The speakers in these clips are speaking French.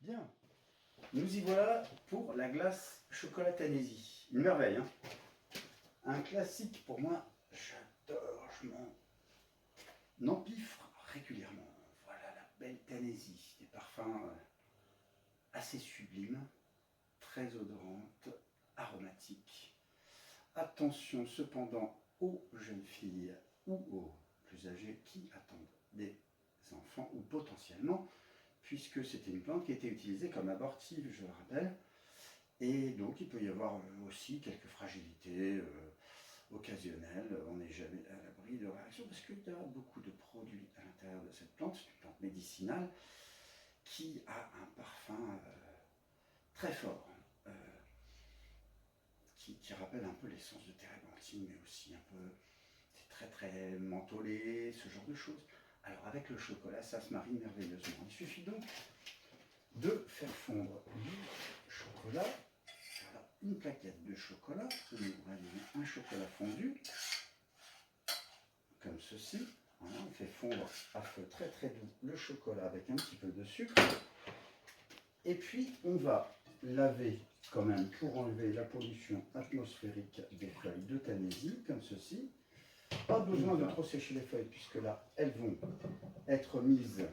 Bien, nous y voilà pour la glace chocolat Tanesi. Une merveille, hein. Un classique pour moi, j'adore, je m'en empiffre régulièrement. Voilà la belle Tanesi, des parfums assez sublimes, très odorantes, aromatiques. Attention cependant aux jeunes filles ou aux plus âgés qui attendent des enfants ou potentiellement, puisque c'était une plante qui était utilisée comme abortive, je le rappelle, et donc il peut y avoir aussi quelques fragilités occasionnelles. On n'est jamais à l'abri de réactions parce qu'il y a beaucoup de produits à l'intérieur de cette plante. C'est une plante médicinale qui a un parfum très fort, qui rappelle un peu l'essence de térébenthine, mais aussi un peu, c'est très très mentholé, ce genre de choses. Alors avec le chocolat, ça se marie merveilleusement. Il suffit donc de faire fondre du chocolat. Voilà, une plaquette de chocolat. Nous avons un chocolat fondu, comme ceci. Voilà, on fait fondre à feu très très doux le chocolat avec un petit peu de sucre. Et puis on va laver quand même pour enlever la pollution atmosphérique des feuilles de Tanesi, comme ceci. Pas besoin de trop sécher les feuilles puisque là elles vont être mises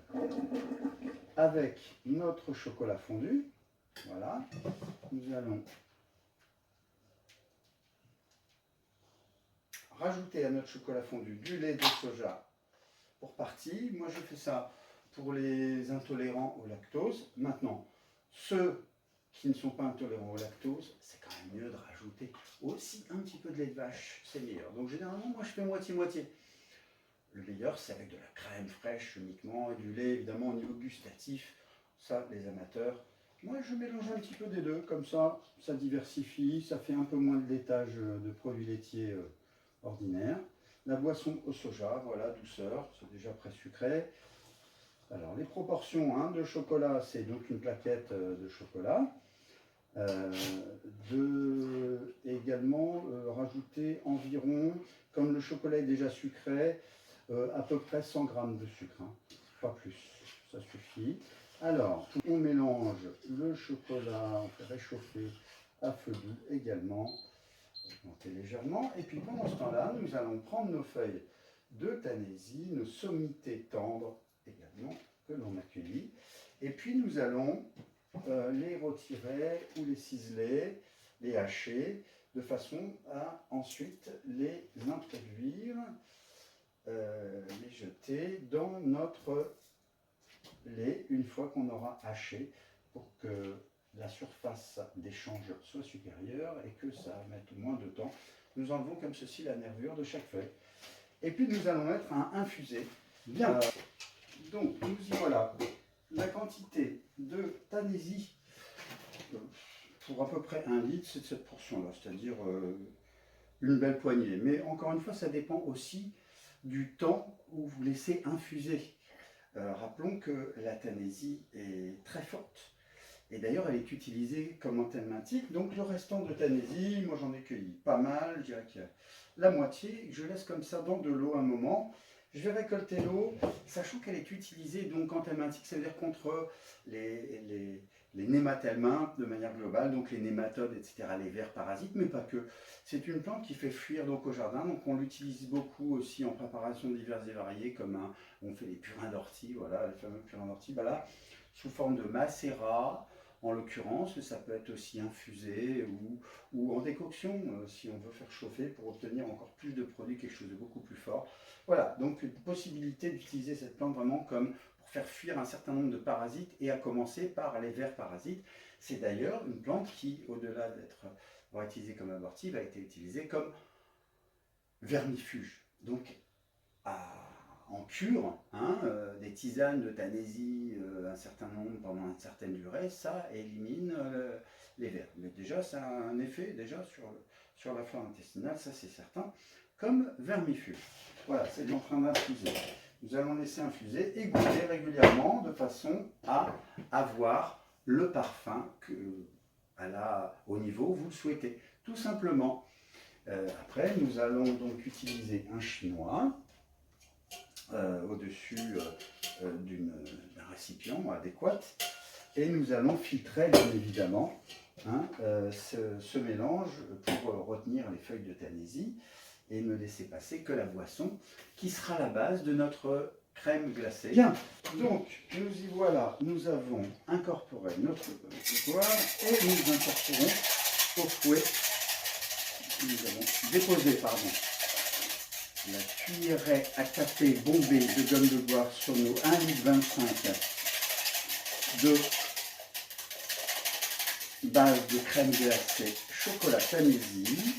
avec notre chocolat fondu. Voilà, nous allons rajouter à notre chocolat fondu du lait de soja pour partie. Moi je fais ça pour les intolérants au lactose. Maintenant, ceux qui ne sont pas intolérants au lactose, c'est quand même mieux de rajouter aussi un petit peu de lait de vache, c'est meilleur. Donc généralement, moi je fais moitié-moitié. Le meilleur, c'est avec de la crème fraîche uniquement et du lait, évidemment, au niveau gustatif. Ça, les amateurs. Moi, je mélange un petit peu des deux, comme ça diversifie, ça fait un peu moins de laitage de produits laitiers ordinaires. La boisson au soja, voilà, douceur, c'est déjà présucré. Alors, les proportions de chocolat, c'est donc une plaquette de chocolat. Également rajouter environ, comme le chocolat est déjà sucré, à peu près 100 g de sucre, hein. Pas plus, ça suffit. Alors, on mélange le chocolat, on fait réchauffer à feu doux également, augmenter légèrement. Et puis pendant ce temps-là, nous allons prendre nos feuilles de Tanesi, nos sommités tendres également, que l'on a cueillies. Et puis nous allons les retirer ou les ciseler, les hacher, de façon à ensuite les introduire, les jeter dans notre lait une fois qu'on aura haché pour que la surface d'échange soit supérieure et que ça mette moins de temps. Nous enlevons comme ceci la nervure de chaque feuille. Et puis nous allons mettre un infusé. Bien. Donc nous y voilà. La quantité de Tanesi pour à peu près 1 litre, c'est de cette portion-là, c'est-à-dire une belle poignée. Mais encore une fois, ça dépend aussi du temps où vous laissez infuser. Rappelons que la Tanesi est très forte. Et d'ailleurs, elle est utilisée comme anthelmintique. Donc le restant de Tanesi, moi j'en ai cueilli pas mal, je dirais qu'il y a la moitié. Je laisse comme ça dans de l'eau un moment. Je vais récolter l'eau, sachant qu'elle est utilisée donc anthelmintique, ça veut dire contre les nématelmintes de manière globale, donc les nématodes, etc., les vers parasites, mais pas que. C'est une plante qui fait fuir donc au jardin, donc on l'utilise beaucoup aussi en préparation diverses et variées, comme on fait les purins d'ortie, voilà, les fameux purins d'ortie, voilà, sous forme de macérat, en l'occurrence, ça peut être aussi infusé ou en décoction, si on veut faire chauffer pour obtenir encore plus de produits, quelque chose de beaucoup plus fort. Voilà, donc une possibilité d'utiliser cette plante vraiment comme pour faire fuir un certain nombre de parasites, et à commencer par les vers parasites. C'est d'ailleurs une plante qui, au-delà d'être utilisée comme abortive, a été utilisée comme vermifuge. Donc, en cure, des tisanes de Tanesi, un certain nombre pendant une certaine durée, ça élimine les vers. Mais déjà, ça a un effet déjà sur la flore intestinale, ça c'est certain, comme vermifuge. Voilà, c'est en train d'infuser. Nous allons laisser infuser et goûter régulièrement de façon à avoir le parfum au niveau où vous le souhaitez. Tout simplement. Après, nous allons donc utiliser un chinois au-dessus d'un récipient adéquat. Et nous allons filtrer, bien évidemment, hein, ce mélange pour retenir les feuilles de Tanésie et ne laisser passer que la boisson qui sera la base de notre crème glacée. Bien, donc nous y voilà, nous avons incorporé notre poire et nous incorporons au fouet, nous avons déposé, la cuillerée à café bombée de gomme de boire sur nos 1,25 litre de base de crème glacée chocolat Tanésie,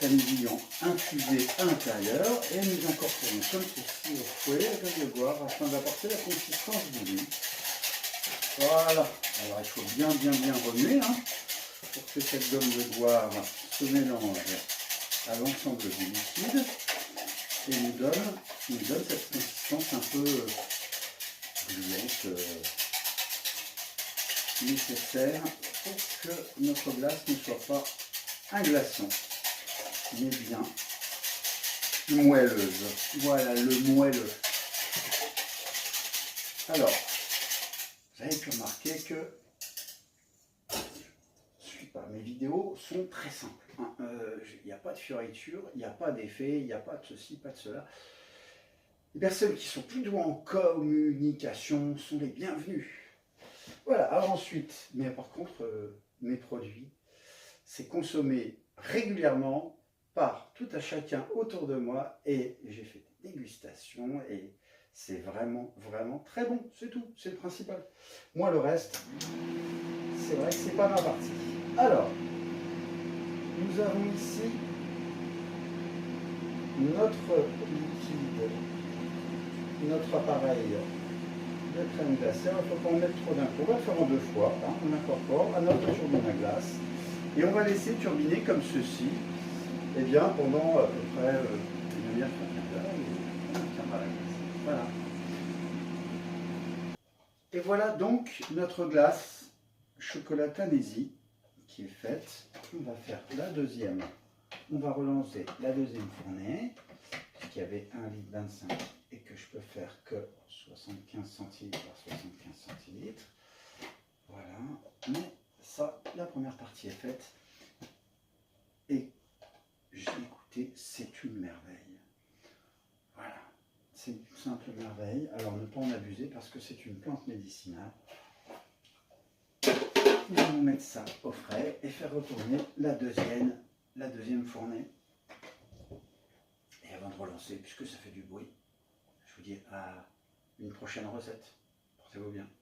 tanésillant infusé à l'intérieur, et nous incorporons comme ceci au fouet la gomme de boire afin d'apporter la consistance voulue. Voilà, alors il faut bien remuer hein, pour que cette gomme de boire se mélange à l'ensemble du liquide et nous donne cette consistance un peu brillante nécessaire pour que notre glace ne soit pas un glaçon, mais bien moelleuse. Voilà, le moelleux. Alors, vous avez pu remarquer que mes vidéos sont très simples. Il n'y a pas de fioriture, il n'y a pas d'effet, il n'y a pas de ceci, pas de cela. Les personnes qui sont plus douées en communication sont les bienvenues. Voilà, alors ensuite, mais par contre, mes produits, c'est consommé régulièrement par tout à chacun autour de moi et j'ai fait des dégustations et c'est vraiment très bon, c'est tout, c'est le principal. Moi, le reste, c'est vrai que c'est pas ma partie. Alors, nous avons ici notre liquide, notre appareil de crème glacée. Il ne faut pas en mettre trop d'un coup, on va le faire en deux fois. Hein. On incorpore à notre turbine à glace et on va laisser turbiner comme ceci et bien, pendant à peu près une demi-heure, et on obtiendra la glace. Voilà. Et voilà donc notre glace chocolat Tanésie qui est faite. On va faire la deuxième. On va relancer la deuxième fournée, qui avait 1,25 litre et que je peux faire que 75 centilitres par 75 centilitres. Voilà. Mais ça, la première partie est faite. Et j'ai écouté, c'est une merveille. Voilà. C'est une simple merveille. Alors ne pas en abuser parce que c'est une plante médicinale. Nous allons mettre ça au frais et faire retourner la deuxième fournée. Et avant de relancer, puisque ça fait du bruit, je vous dis à une prochaine recette. Portez-vous bien.